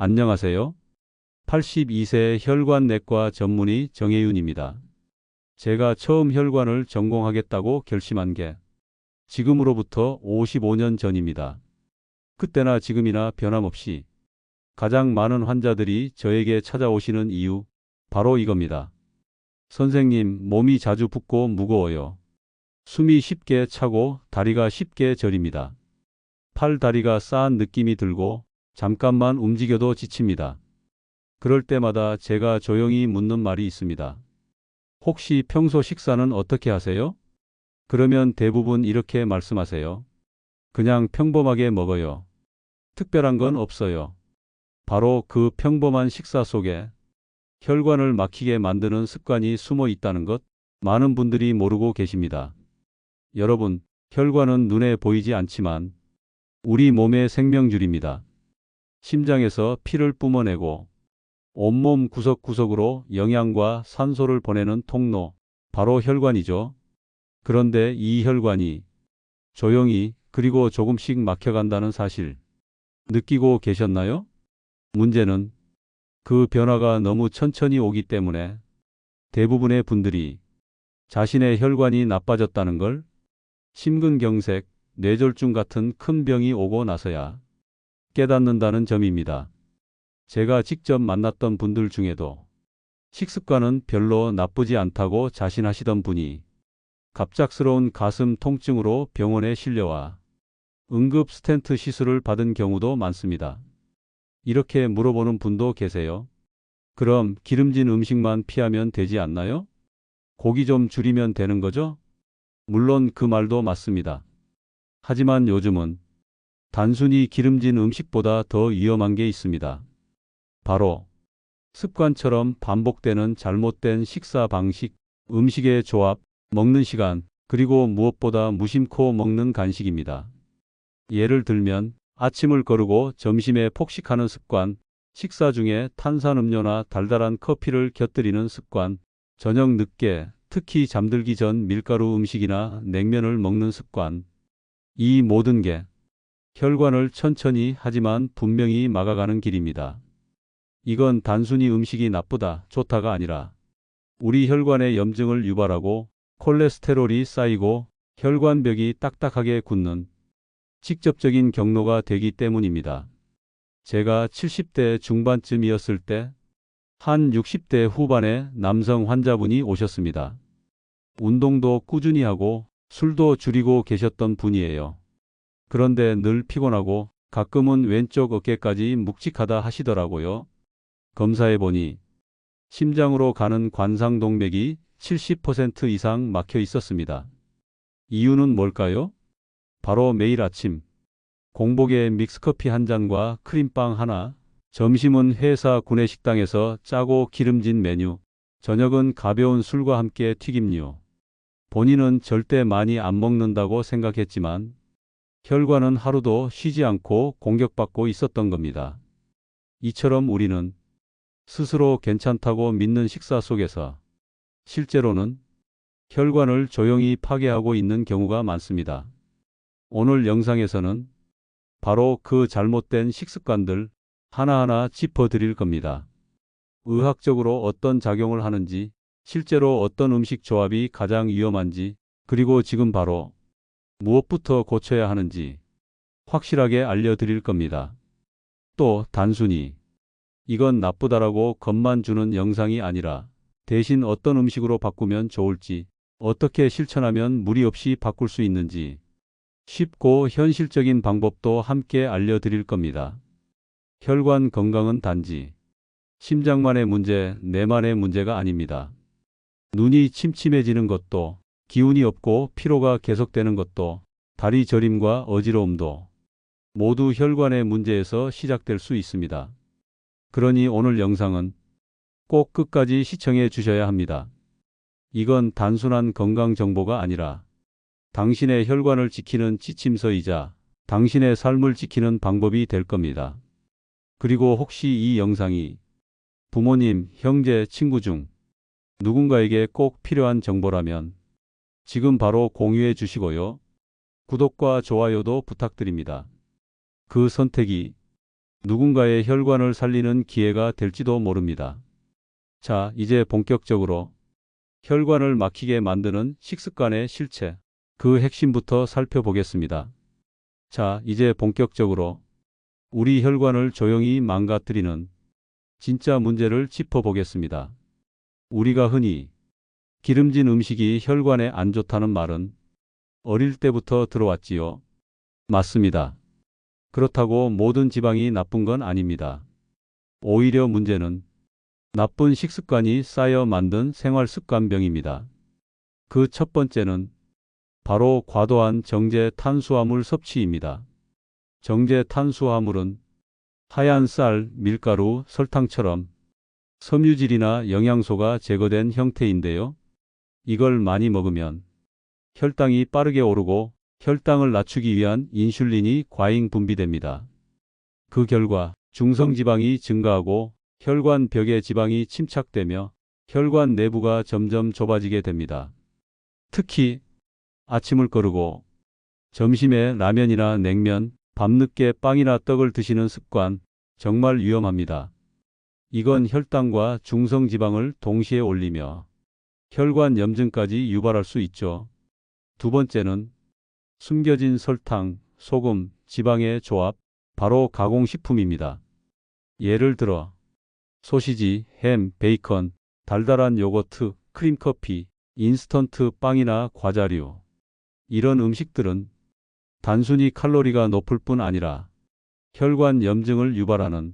안녕하세요. 82세 혈관내과 전문의 정혜윤입니다. 제가 처음 혈관을 전공하겠다고 결심한 게 지금으로부터 55년 전입니다. 그때나 지금이나 변함없이 가장 많은 환자들이 저에게 찾아오시는 이유, 바로 이겁니다. 선생님, 몸이 자주 붓고 무거워요. 숨이 쉽게 차고 다리가 쉽게 저립니다. 팔, 다리가 싸한 느낌이 들고 잠깐만 움직여도 지칩니다. 그럴 때마다 제가 조용히 묻는 말이 있습니다. 혹시 평소 식사는 어떻게 하세요? 그러면 대부분 이렇게 말씀하세요. 그냥 평범하게 먹어요. 특별한 건 없어요. 바로 그 평범한 식사 속에 혈관을 막히게 만드는 습관이 숨어 있다는 것, 많은 분들이 모르고 계십니다. 여러분, 혈관은 눈에 보이지 않지만 우리 몸의 생명줄입니다. 심장에서 피를 뿜어내고 온몸 구석구석으로 영양과 산소를 보내는 통로, 바로 혈관이죠. 그런데 이 혈관이 조용히 그리고 조금씩 막혀간다는 사실 느끼고 계셨나요? 문제는 그 변화가 너무 천천히 오기 때문에 대부분의 분들이 자신의 혈관이 나빠졌다는 걸, 심근경색, 뇌졸중 같은 큰 병이 오고 나서야 깨닫는다는 점입니다. 제가 직접 만났던 분들 중에도 식습관은 별로 나쁘지 않다고 자신하시던 분이 갑작스러운 가슴 통증으로 병원에 실려와 응급 스텐트 시술을 받은 경우도 많습니다. 이렇게 물어보는 분도 계세요. 그럼 기름진 음식만 피하면 되지 않나요? 고기 좀 줄이면 되는 거죠? 물론 그 말도 맞습니다. 하지만 요즘은 단순히 기름진 음식보다 더 위험한 게 있습니다. 바로 습관처럼 반복되는 잘못된 식사 방식, 음식의 조합, 먹는 시간, 그리고 무엇보다 무심코 먹는 간식입니다. 예를 들면 아침을 거르고 점심에 폭식하는 습관, 식사 중에 탄산음료나 달달한 커피를 곁들이는 습관, 저녁 늦게, 특히 잠들기 전 밀가루 음식이나 냉면을 먹는 습관. 이 모든 게 혈관을 천천히 하지만 분명히 막아가는 길입니다. 이건 단순히 음식이 나쁘다, 좋다가 아니라 우리 혈관의 염증을 유발하고 콜레스테롤이 쌓이고 혈관벽이 딱딱하게 굳는 직접적인 경로가 되기 때문입니다. 제가 70대 중반쯤이었을 때 한 60대 후반의 남성 환자분이 오셨습니다. 운동도 꾸준히 하고 술도 줄이고 계셨던 분이에요. 그런데 늘 피곤하고 가끔은 왼쪽 어깨까지 묵직하다 하시더라고요. 검사해보니 심장으로 가는 관상동맥이 70% 이상 막혀 있었습니다. 이유는 뭘까요? 바로 매일 아침 공복에 믹스커피 한 잔과 크림빵 하나, 점심은 회사 구내식당에서 짜고 기름진 메뉴, 저녁은 가벼운 술과 함께 튀김류. 본인은 절대 많이 안 먹는다고 생각했지만 혈관은 하루도 쉬지 않고 공격받고 있었던 겁니다. 이처럼 우리는 스스로 괜찮다고 믿는 식사 속에서 실제로는 혈관을 조용히 파괴하고 있는 경우가 많습니다. 오늘 영상에서는 바로 그 잘못된 식습관들 하나하나 짚어드릴 겁니다. 의학적으로 어떤 작용을 하는지, 실제로 어떤 음식 조합이 가장 위험한지, 그리고 지금 바로 무엇부터 고쳐야 하는지 확실하게 알려드릴 겁니다. 또 단순히 이건 나쁘다라고 겁만 주는 영상이 아니라 대신 어떤 음식으로 바꾸면 좋을지, 어떻게 실천하면 무리 없이 바꿀 수 있는지 쉽고 현실적인 방법도 함께 알려드릴 겁니다. 혈관 건강은 단지 심장만의 문제, 뇌만의 문제가 아닙니다. 눈이 침침해지는 것도, 기운이 없고 피로가 계속되는 것도, 다리 저림과 어지러움도 모두 혈관의 문제에서 시작될 수 있습니다. 그러니 오늘 영상은 꼭 끝까지 시청해 주셔야 합니다. 이건 단순한 건강 정보가 아니라 당신의 혈관을 지키는 지침서이자 당신의 삶을 지키는 방법이 될 겁니다. 그리고 혹시 이 영상이 부모님, 형제, 친구 중 누군가에게 꼭 필요한 정보라면 지금 바로 공유해 주시고요. 구독과 좋아요도 부탁드립니다. 그 선택이 누군가의 혈관을 살리는 기회가 될지도 모릅니다. 자, 이제 본격적으로 혈관을 막히게 만드는 식습관의 실체, 그 핵심부터 살펴보겠습니다. 자, 이제 본격적으로 우리 혈관을 조용히 망가뜨리는 진짜 문제를 짚어보겠습니다. 우리가 흔히 기름진 음식이 혈관에 안 좋다는 말은 어릴 때부터 들어왔지요. 맞습니다. 그렇다고 모든 지방이 나쁜 건 아닙니다. 오히려 문제는 나쁜 식습관이 쌓여 만든 생활습관병입니다. 그 첫 번째는 바로 과도한 정제 탄수화물 섭취입니다. 정제 탄수화물은 하얀 쌀, 밀가루, 설탕처럼 섬유질이나 영양소가 제거된 형태인데요. 이걸 많이 먹으면 혈당이 빠르게 오르고 혈당을 낮추기 위한 인슐린이 과잉 분비됩니다. 그 결과 중성지방이 증가하고 혈관 벽에 지방이 침착되며 혈관 내부가 점점 좁아지게 됩니다. 특히 아침을 거르고 점심에 라면이나 냉면, 밤늦게 빵이나 떡을 드시는 습관 정말 위험합니다. 이건 혈당과 중성지방을 동시에 올리며 혈관 염증까지 유발할 수 있죠. 두 번째는 숨겨진 설탕, 소금, 지방의 조합, 바로 가공식품입니다. 예를 들어 소시지, 햄, 베이컨, 달달한 요거트, 크림커피, 인스턴트 빵이나 과자류. 이런 음식들은 단순히 칼로리가 높을 뿐 아니라 혈관 염증을 유발하는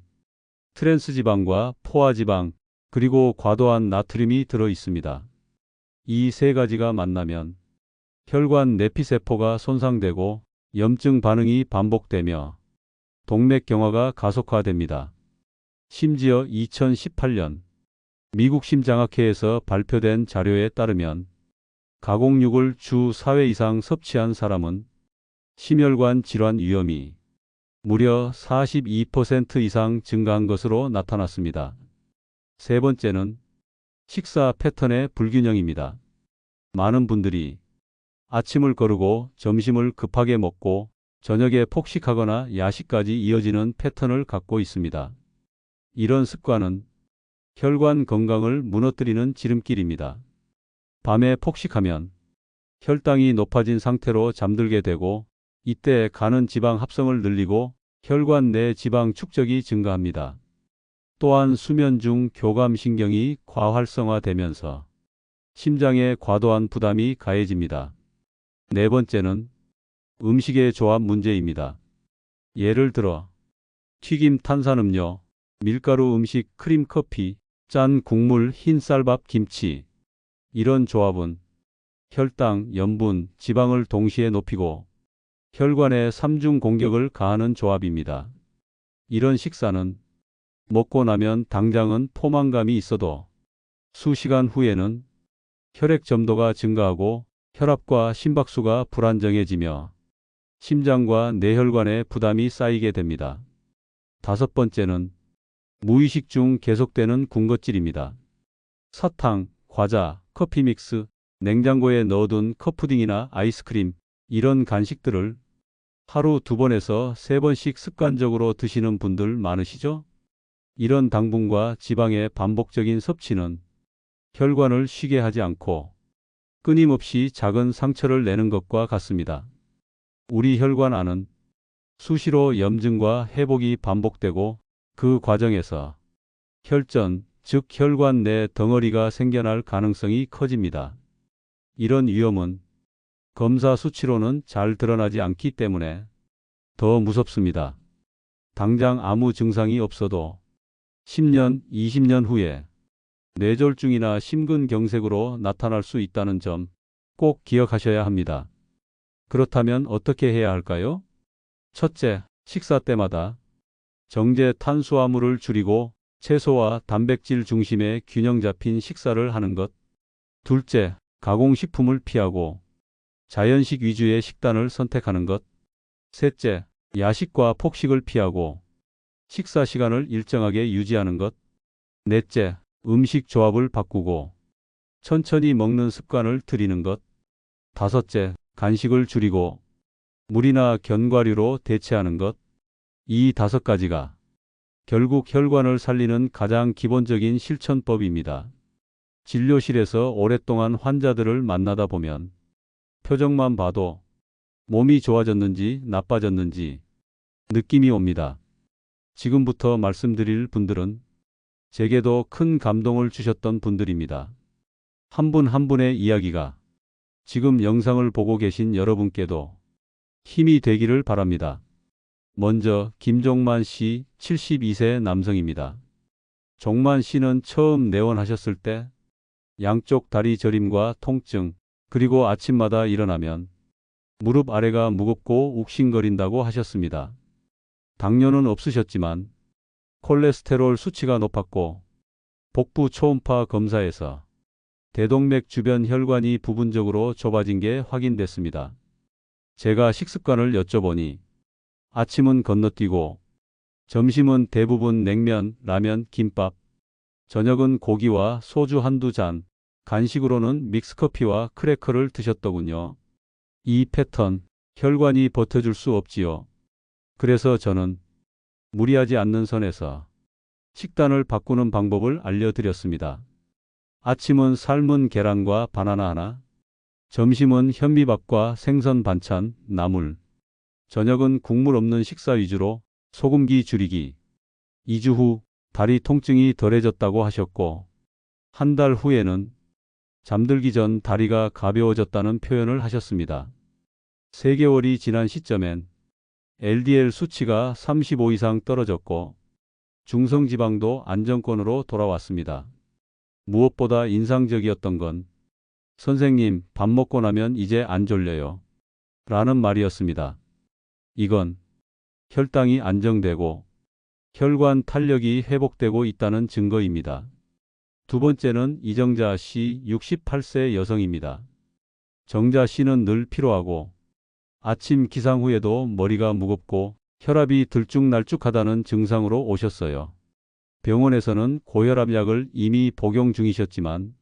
트랜스지방과 포화지방, 그리고 과도한 나트륨이 들어 있습니다. 이 세 가지가 만나면 혈관 내피세포가 손상되고 염증 반응이 반복되며 동맥경화가 가속화됩니다. 심지어 2018년 미국 심장학회에서 발표된 자료에 따르면 가공육을 주 4회 이상 섭취한 사람은 심혈관 질환 위험이 무려 42% 이상 증가한 것으로 나타났습니다. 세 번째는 식사 패턴의 불균형입니다. 많은 분들이 아침을 거르고 점심을 급하게 먹고 저녁에 폭식하거나 야식까지 이어지는 패턴을 갖고 있습니다. 이런 습관은 혈관 건강을 무너뜨리는 지름길입니다. 밤에 폭식하면 혈당이 높아진 상태로 잠들게 되고 이때 간은 지방 합성을 늘리고 혈관 내 지방 축적이 증가합니다. 또한 수면 중 교감신경이 과활성화되면서 심장에 과도한 부담이 가해집니다. 네 번째는 음식의 조합 문제입니다. 예를 들어 튀김 탄산음료, 밀가루 음식 크림 커피, 짠 국물 흰 쌀밥 김치. 이런 조합은 혈당, 염분, 지방을 동시에 높이고 혈관에 삼중 공격을 가하는 조합입니다. 이런 식사는 먹고 나면 당장은 포만감이 있어도 수시간 후에는 혈액 점도가 증가하고 혈압과 심박수가 불안정해지며 심장과 뇌혈관에 부담이 쌓이게 됩니다. 다섯 번째는 무의식 중 계속되는 군것질입니다. 사탕, 과자, 커피 믹스, 냉장고에 넣어둔 컵푸딩이나 아이스크림, 이런 간식들을 하루 2번에서 3번씩 습관적으로 드시는 분들 많으시죠? 이런 당분과 지방의 반복적인 섭취는 혈관을 쉬게 하지 않고 끊임없이 작은 상처를 내는 것과 같습니다. 우리 혈관 안은 수시로 염증과 회복이 반복되고 그 과정에서 혈전, 즉 혈관 내 덩어리가 생겨날 가능성이 커집니다. 이런 위험은 검사 수치로는 잘 드러나지 않기 때문에 더 무섭습니다. 당장 아무 증상이 없어도 10년, 20년 후에 뇌졸중이나 심근경색으로 나타날 수 있다는 점 꼭 기억하셔야 합니다. 그렇다면 어떻게 해야 할까요? 첫째, 식사 때마다 정제 탄수화물을 줄이고 채소와 단백질 중심의 균형 잡힌 식사를 하는 것. 둘째, 가공식품을 피하고 자연식 위주의 식단을 선택하는 것. 셋째, 야식과 폭식을 피하고 식사 시간을 일정하게 유지하는 것. 넷째, 음식 조합을 바꾸고 천천히 먹는 습관을 들이는 것. 다섯째, 간식을 줄이고 물이나 견과류로 대체하는 것. 이 5가지가 결국 혈관을 살리는 가장 기본적인 실천법입니다. 진료실에서 오랫동안 환자들을 만나다 보면 표정만 봐도 몸이 좋아졌는지 나빠졌는지 느낌이 옵니다. 지금부터 말씀드릴 분들은 제게도 큰 감동을 주셨던 분들입니다. 한 분 한 분의 이야기가 지금 영상을 보고 계신 여러분께도 힘이 되기를 바랍니다. 먼저 김종만 씨, 72세 남성입니다. 종만 씨는 처음 내원하셨을 때 양쪽 다리 저림과 통증, 그리고 아침마다 일어나면 무릎 아래가 무겁고 욱신거린다고 하셨습니다. 당뇨는 없으셨지만 콜레스테롤 수치가 높았고 복부 초음파 검사에서 대동맥 주변 혈관이 부분적으로 좁아진 게 확인됐습니다. 제가 식습관을 여쭤보니 아침은 건너뛰고 점심은 대부분 냉면, 라면, 김밥, 저녁은 고기와 소주 한두 잔, 간식으로는 믹스커피와 크래커를 드셨더군요. 이 패턴, 혈관이 버텨줄 수 없지요. 그래서 저는 무리하지 않는 선에서 식단을 바꾸는 방법을 알려드렸습니다. 아침은 삶은 계란과 바나나 하나, 점심은 현미밥과 생선 반찬, 나물, 저녁은 국물 없는 식사 위주로 소금기 줄이기. 2주 후 다리 통증이 덜해졌다고 하셨고 한 달 후에는 잠들기 전 다리가 가벼워졌다는 표현을 하셨습니다. 3개월이 지난 시점엔 LDL 수치가 35 이상 떨어졌고 중성지방도 안정권으로 돌아왔습니다. 무엇보다 인상적이었던 건 선생님, 밥 먹고 나면 이제 안 졸려요. 라는 말이었습니다. 이건 혈당이 안정되고 혈관 탄력이 회복되고 있다는 증거입니다. 두 번째는 이정자 씨, 68세 여성입니다. 정자 씨는 늘 피로하고 아침 기상 후에도 머리가 무겁고 혈압이 들쭉날쭉하다는 증상으로 오셨어요. 병원에서는 고혈압약을 이미 복용 중이셨지만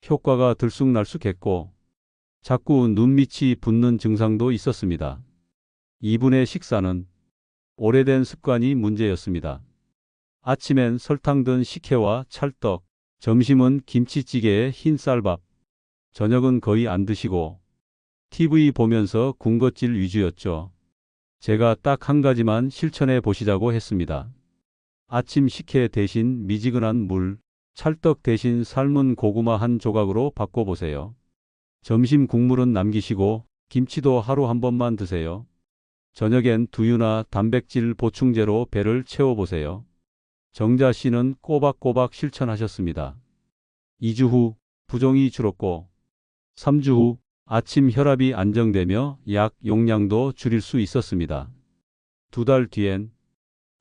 효과가 들쑥날쑥했고 자꾸 눈밑이 붓는 증상도 있었습니다. 이분의 식사는 오래된 습관이 문제였습니다. 아침엔 설탕 든 식혜와 찰떡, 점심은 김치찌개에 흰 쌀밥, 저녁은 거의 안 드시고 TV 보면서 군것질 위주였죠. 제가 딱 한 가지만 실천해 보시자고 했습니다. 아침 식혜 대신 미지근한 물, 찰떡 대신 삶은 고구마 한 조각으로 바꿔보세요. 점심 국물은 남기시고 김치도 하루 한 번만 드세요. 저녁엔 두유나 단백질 보충제로 배를 채워보세요. 정자 씨는 꼬박꼬박 실천하셨습니다. 2주 후 부종이 줄었고 3주 후 아침 혈압이 안정되며 약 용량도 줄일 수 있었습니다. 2달 뒤엔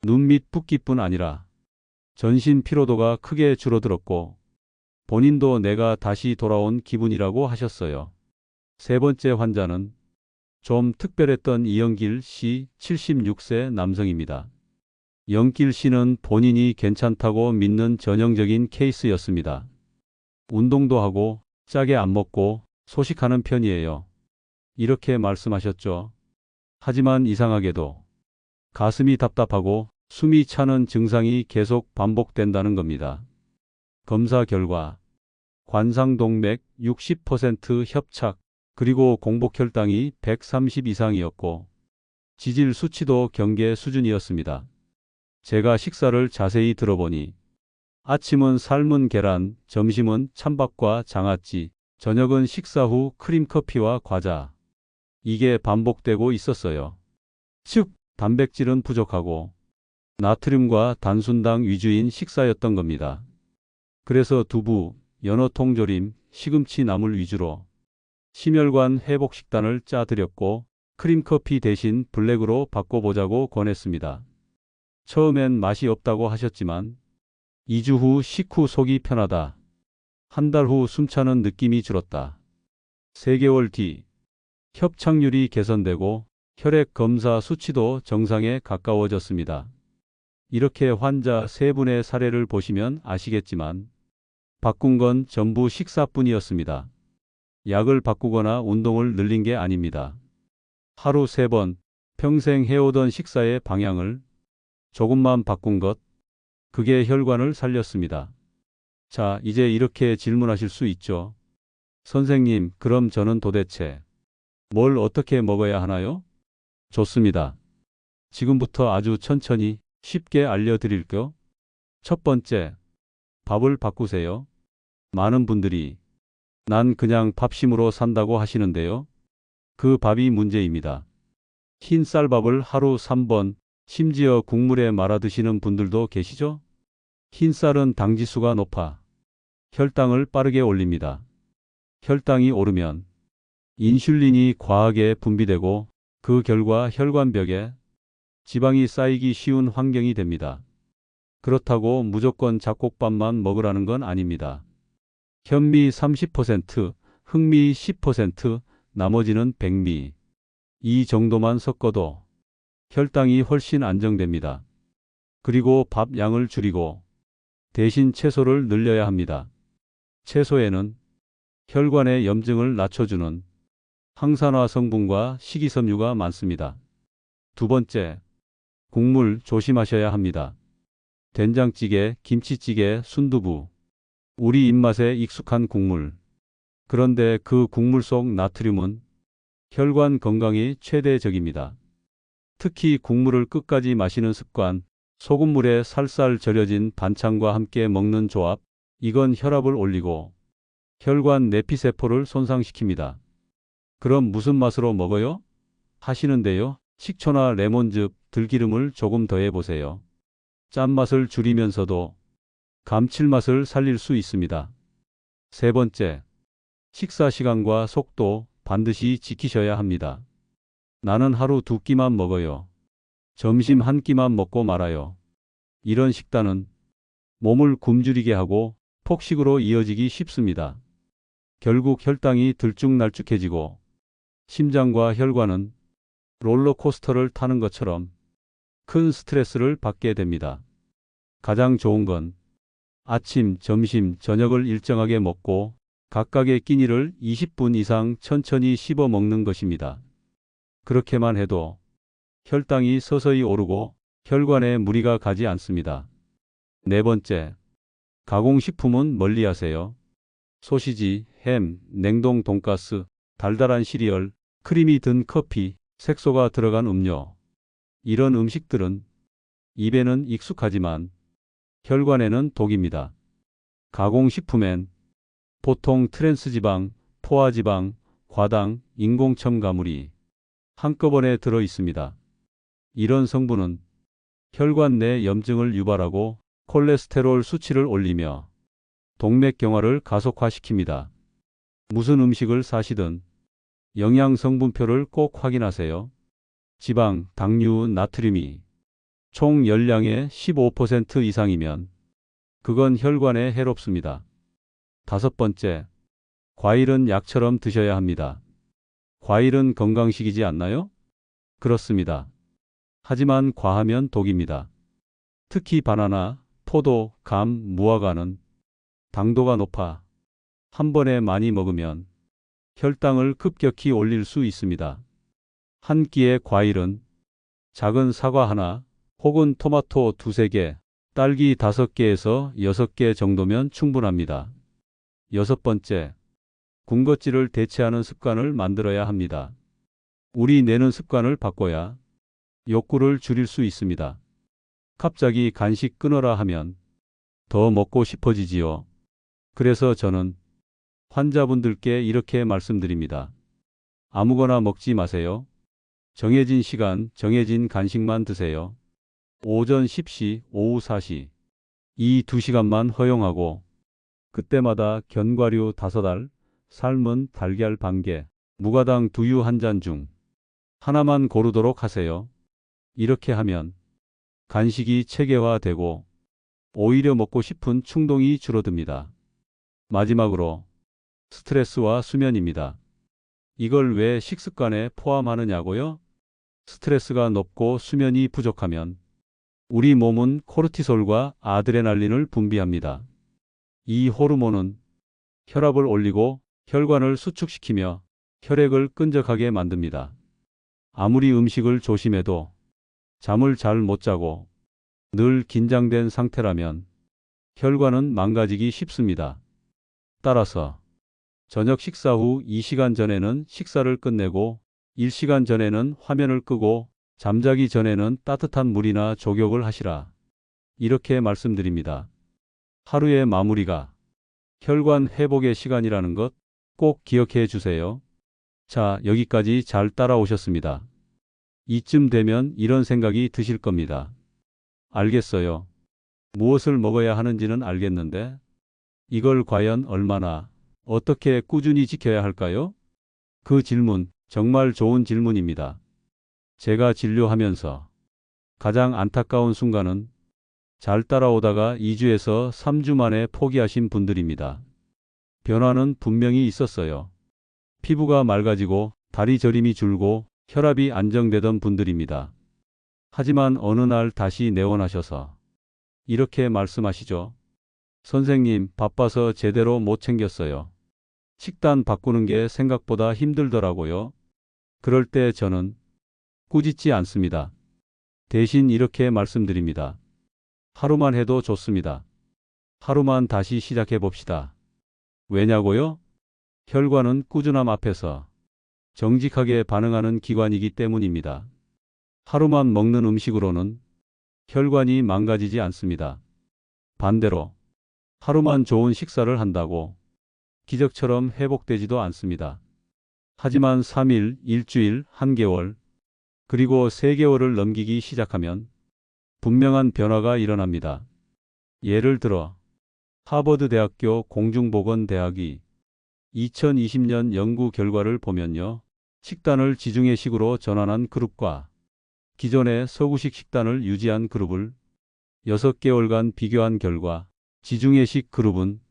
눈밑 붓기뿐 아니라 전신 피로도가 크게 줄어들었고 본인도 내가 다시 돌아온 기분이라고 하셨어요. 세 번째 환자는 좀 특별했던 이영길 씨, 76세 남성입니다. 영길 씨는 본인이 괜찮다고 믿는 전형적인 케이스였습니다. 운동도 하고 짜게 안 먹고 소식하는 편이에요. 이렇게 말씀하셨죠. 하지만 이상하게도 가슴이 답답하고 숨이 차는 증상이 계속 반복된다는 겁니다. 검사 결과 관상동맥 60% 협착, 그리고 공복혈당이 130 이상이었고 지질 수치도 경계 수준이었습니다. 제가 식사를 자세히 들어보니 아침은 삶은 계란, 점심은 찬밥과 장아찌, 저녁은 식사 후 크림커피와 과자. 이게 반복되고 있었어요. 즉, 단백질은 부족하고 나트륨과 단순당 위주인 식사였던 겁니다. 그래서 두부, 연어 통조림, 시금치 나물 위주로 심혈관 회복 식단을 짜드렸고 크림커피 대신 블랙으로 바꿔보자고 권했습니다. 처음엔 맛이 없다고 하셨지만 2주 후 식후 속이 편하다. 한 달 후 숨차는 느낌이 줄었다. 3개월 뒤 협착률이 개선되고 혈액 검사 수치도 정상에 가까워졌습니다. 이렇게 환자 3분의 사례를 보시면 아시겠지만 바꾼 건 전부 식사뿐이었습니다. 약을 바꾸거나 운동을 늘린 게 아닙니다. 하루 3번 평생 해오던 식사의 방향을 조금만 바꾼 것, 그게 혈관을 살렸습니다. 자, 이제 이렇게 질문하실 수 있죠. 선생님, 그럼 저는 도대체 뭘 어떻게 먹어야 하나요? 좋습니다. 지금부터 아주 천천히 쉽게 알려드릴게요. 첫 번째, 밥을 바꾸세요. 많은 분들이 난 그냥 밥심으로 산다고 하시는데요. 그 밥이 문제입니다. 흰 쌀밥을 하루 3번, 심지어 국물에 말아 드시는 분들도 계시죠? 흰 쌀은 당지수가 높아 혈당을 빠르게 올립니다. 혈당이 오르면 인슐린이 과하게 분비되고 그 결과 혈관벽에 지방이 쌓이기 쉬운 환경이 됩니다. 그렇다고 무조건 잡곡밥만 먹으라는 건 아닙니다. 현미 30%, 흑미 10%, 나머지는 백미. 이 정도만 섞어도 혈당이 훨씬 안정됩니다. 그리고 밥 양을 줄이고 대신 채소를 늘려야 합니다. 채소에는 혈관의 염증을 낮춰주는 항산화 성분과 식이섬유가 많습니다. 두 번째, 국물 조심하셔야 합니다. 된장찌개, 김치찌개, 순두부. 우리 입맛에 익숙한 국물. 그런데 그 국물 속 나트륨은 혈관 건강에 최대 적입니다. 특히 국물을 끝까지 마시는 습관, 소금물에 살살 절여진 반찬과 함께 먹는 조합, 이건 혈압을 올리고 혈관 내피세포를 손상시킵니다. 그럼 무슨 맛으로 먹어요? 하시는데요. 식초나 레몬즙, 들기름을 조금 더해 보세요. 짠맛을 줄이면서도 감칠맛을 살릴 수 있습니다. 세 번째, 식사 시간과 속도 반드시 지키셔야 합니다. 나는 하루 2끼만 먹어요. 점심 1끼만 먹고 말아요. 이런 식단은 몸을 굶주리게 하고 폭식으로 이어지기 쉽습니다. 결국 혈당이 들쭉날쭉해지고 심장과 혈관은 롤러코스터를 타는 것처럼 큰 스트레스를 받게 됩니다. 가장 좋은 건 아침, 점심, 저녁을 일정하게 먹고 각각의 끼니를 20분 이상 천천히 씹어 먹는 것입니다. 그렇게만 해도 혈당이 서서히 오르고 혈관에 무리가 가지 않습니다. 네 번째, 가공식품은 멀리하세요. 소시지, 햄, 냉동 돈가스, 달달한 시리얼, 크림이 든 커피, 색소가 들어간 음료. 이런 음식들은 입에는 익숙하지만 혈관에는 독입니다. 가공식품엔 보통 트랜스지방, 포화지방, 과당, 인공첨가물이 한꺼번에 들어 있습니다. 이런 성분은 혈관 내 염증을 유발하고 콜레스테롤 수치를 올리며 동맥경화를 가속화시킵니다. 무슨 음식을 사시든 영양성분표를 꼭 확인하세요. 지방, 당류, 나트륨이 총 열량의 15% 이상이면 그건 혈관에 해롭습니다. 다섯 번째, 과일은 약처럼 드셔야 합니다. 과일은 건강식이지 않나요? 그렇습니다. 하지만 과하면 독입니다. 특히 바나나, 포도, 감, 무화과는 당도가 높아 한 번에 많이 먹으면 혈당을 급격히 올릴 수 있습니다. 한 끼의 과일은 작은 사과 하나 혹은 토마토 2~3개, 딸기 5개에서 6개 정도면 충분합니다. 여섯 번째, 군것질을 대체하는 습관을 만들어야 합니다. 우리 내는 습관을 바꿔야 욕구를 줄일 수 있습니다. 갑자기 간식 끊어라 하면 더 먹고 싶어지지요. 그래서 저는 환자분들께 이렇게 말씀드립니다. 아무거나 먹지 마세요. 정해진 시간, 정해진 간식만 드세요. 오전 10시, 오후 4시. 이 2시간만 허용하고 그때마다 견과류 5알, 삶은 달걀 반개, 무가당 두유 1잔 중 하나만 고르도록 하세요. 이렇게 하면 간식이 체계화되고 오히려 먹고 싶은 충동이 줄어듭니다. 마지막으로 스트레스와 수면입니다. 이걸 왜 식습관에 포함하느냐고요? 스트레스가 높고 수면이 부족하면 우리 몸은 코르티솔과 아드레날린을 분비합니다. 이 호르몬은 혈압을 올리고 혈관을 수축시키며 혈액을 끈적하게 만듭니다. 아무리 음식을 조심해도 잠을 잘 못 자고 늘 긴장된 상태라면 혈관은 망가지기 쉽습니다. 따라서 저녁 식사 후 2시간 전에는 식사를 끝내고 1시간 전에는 화면을 끄고 잠자기 전에는 따뜻한 물이나 족욕을 하시라. 이렇게 말씀드립니다. 하루의 마무리가 혈관 회복의 시간이라는 것 꼭 기억해 주세요. 자, 여기까지 잘 따라오셨습니다. 이쯤 되면 이런 생각이 드실 겁니다. 알겠어요. 무엇을 먹어야 하는지는 알겠는데 이걸 과연 얼마나 어떻게 꾸준히 지켜야 할까요? 그 질문 정말 좋은 질문입니다. 제가 진료하면서 가장 안타까운 순간은 잘 따라오다가 2주에서 3주 만에 포기하신 분들입니다. 변화는 분명히 있었어요. 피부가 맑아지고 다리 저림이 줄고 혈압이 안정되던 분들입니다. 하지만 어느 날 다시 내원하셔서 이렇게 말씀하시죠. 선생님, 바빠서 제대로 못 챙겼어요. 식단 바꾸는 게 생각보다 힘들더라고요. 그럴 때 저는 꾸짖지 않습니다. 대신 이렇게 말씀드립니다. 하루만 해도 좋습니다. 하루만 다시 시작해 봅시다. 왜냐고요? 혈관은 꾸준함 앞에서 정직하게 반응하는 기관이기 때문입니다. 하루만 먹는 음식으로는 혈관이 망가지지 않습니다. 반대로 하루만 좋은 식사를 한다고 기적처럼 회복되지도 않습니다. 하지만 3일, 일주일, 한개월, 그리고 3개월을 넘기기 시작하면 분명한 변화가 일어납니다. 예를 들어 하버드 대학교 공중보건대학이 2020년 연구 결과를 보면요. 식단을 지중해식으로 전환한 그룹과 기존의 서구식 식단을 유지한 그룹을 6개월간 비교한 결과 지중해식 그룹은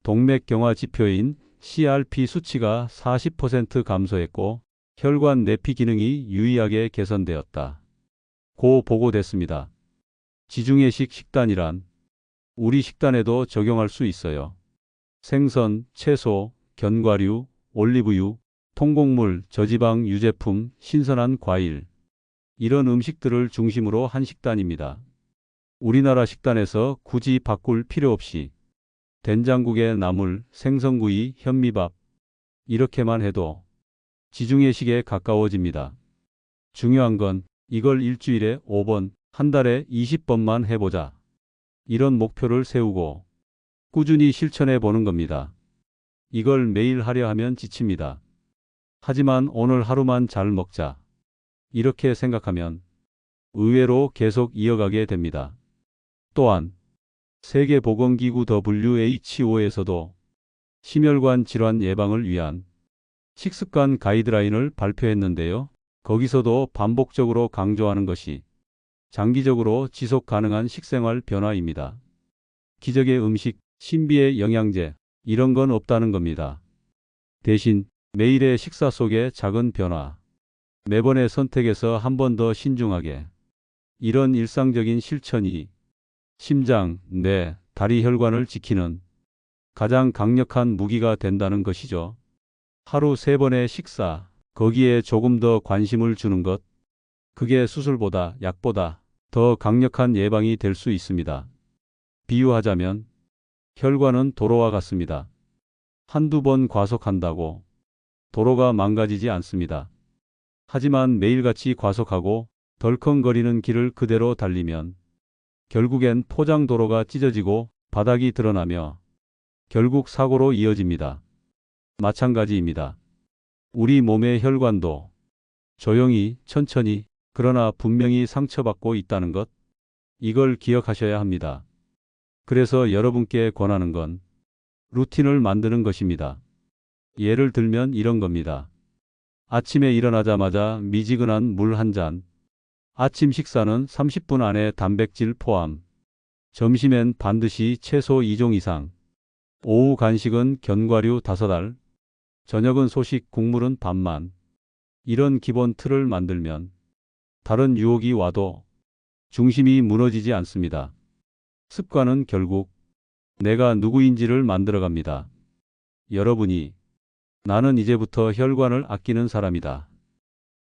동맥경화 지표인 CRP 수치가 40% 감소했고 혈관 내피 기능이 유의하게 개선되었다. 고 보고됐습니다. 지중해식 식단이란 우리 식단에도 적용할 수 있어요. 생선, 채소, 견과류, 올리브유, 통곡물, 저지방 유제품, 신선한 과일. 이런 음식들을 중심으로 한 식단입니다. 우리나라 식단에서 굳이 바꿀 필요 없이 된장국에 나물, 생선구이, 현미밥 이렇게만 해도 지중해식에 가까워집니다. 중요한 건 이걸 일주일에 5번, 한 달에 20번만 해보자. 이런 목표를 세우고 꾸준히 실천해 보는 겁니다. 이걸 매일 하려 하면 지칩니다. 하지만 오늘 하루만 잘 먹자. 이렇게 생각하면 의외로 계속 이어가게 됩니다. 또한 세계보건기구 WHO에서도 심혈관 질환 예방을 위한 식습관 가이드라인을 발표했는데요. 거기서도 반복적으로 강조하는 것이 장기적으로 지속 가능한 식생활 변화입니다. 기적의 음식, 신비의 영양제 이런 건 없다는 겁니다. 대신 매일의 식사 속의 작은 변화, 매번의 선택에서 한 번 더 신중하게 이런 일상적인 실천이 심장, 뇌, 다리 혈관을 지키는 가장 강력한 무기가 된다는 것이죠. 하루 3번의 식사, 거기에 조금 더 관심을 주는 것, 그게 수술보다 약보다 더 강력한 예방이 될 수 있습니다. 비유하자면 혈관은 도로와 같습니다. 한두 번 과속한다고 도로가 망가지지 않습니다. 하지만 매일같이 과속하고 덜컹거리는 길을 그대로 달리면 결국엔 포장도로가 찢어지고 바닥이 드러나며 결국 사고로 이어집니다. 마찬가지입니다. 우리 몸의 혈관도 조용히, 천천히, 그러나 분명히 상처받고 있다는 것, 이걸 기억하셔야 합니다. 그래서 여러분께 권하는 건 루틴을 만드는 것입니다. 예를 들면 이런 겁니다. 아침에 일어나자마자 미지근한 물 한 잔, 아침 식사는 30분 안에 단백질 포함, 점심엔 반드시 채소 2종 이상, 오후 간식은 견과류 5알, 저녁은 소식 국물은 반만. 이런 기본 틀을 만들면 다른 유혹이 와도 중심이 무너지지 않습니다. 습관은 결국 내가 누구인지를 만들어갑니다. 여러분이 나는 이제부터 혈관을 아끼는 사람이다.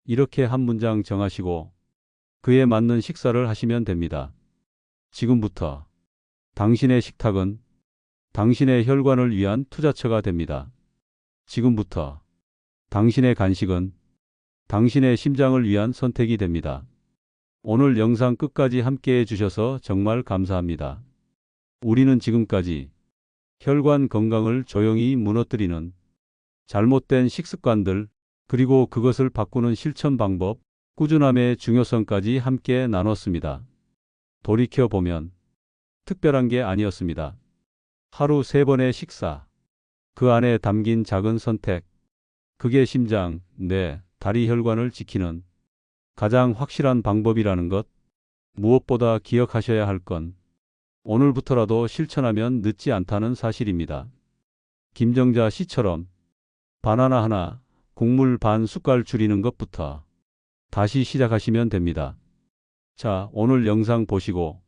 이렇게 한 문장 정하시고 그에 맞는 식사를 하시면 됩니다. 지금부터 당신의 식탁은 당신의 혈관을 위한 투자처가 됩니다. 지금부터 당신의 간식은 당신의 심장을 위한 선택이 됩니다. 오늘 영상 끝까지 함께 해주셔서 정말 감사합니다. 우리는 지금까지 혈관 건강을 조용히 무너뜨리는 잘못된 식습관들, 그리고 그것을 바꾸는 실천 방법, 꾸준함의 중요성까지 함께 나눴습니다. 돌이켜보면 특별한 게 아니었습니다. 하루 3번의 식사, 그 안에 담긴 작은 선택, 그게 심장, 뇌, 다리 혈관을 지키는 가장 확실한 방법이라는 것. 무엇보다 기억하셔야 할 건 오늘부터라도 실천하면 늦지 않다는 사실입니다. 김정자 씨처럼 바나나 하나, 국물 반 숟갈 줄이는 것부터 다시 시작하시면 됩니다. 자, 오늘 영상 보시고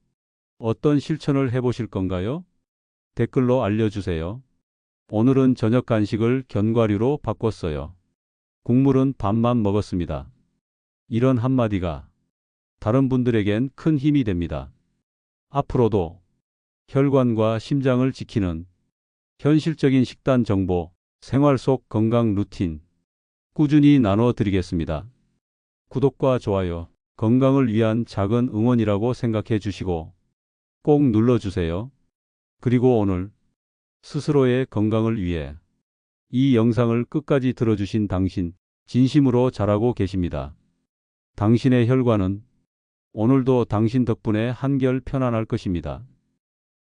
어떤 실천을 해보실 건가요? 댓글로 알려주세요. 오늘은 저녁 간식을 견과류로 바꿨어요. 국물은 반만 먹었습니다. 이런 한마디가 다른 분들에겐 큰 힘이 됩니다. 앞으로도 혈관과 심장을 지키는 현실적인 식단 정보, 생활 속 건강 루틴 꾸준히 나눠드리겠습니다. 구독과 좋아요, 건강을 위한 작은 응원이라고 생각해 주시고 꼭 눌러주세요. 그리고 오늘 스스로의 건강을 위해 이 영상을 끝까지 들어주신 당신, 진심으로 잘하고 계십니다. 당신의 혈관은 오늘도 당신 덕분에 한결 편안할 것입니다.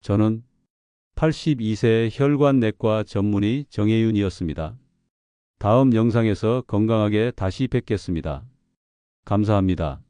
저는 82세 혈관내과 전문의 정혜윤이었습니다. 다음 영상에서 건강하게 다시 뵙겠습니다. 감사합니다.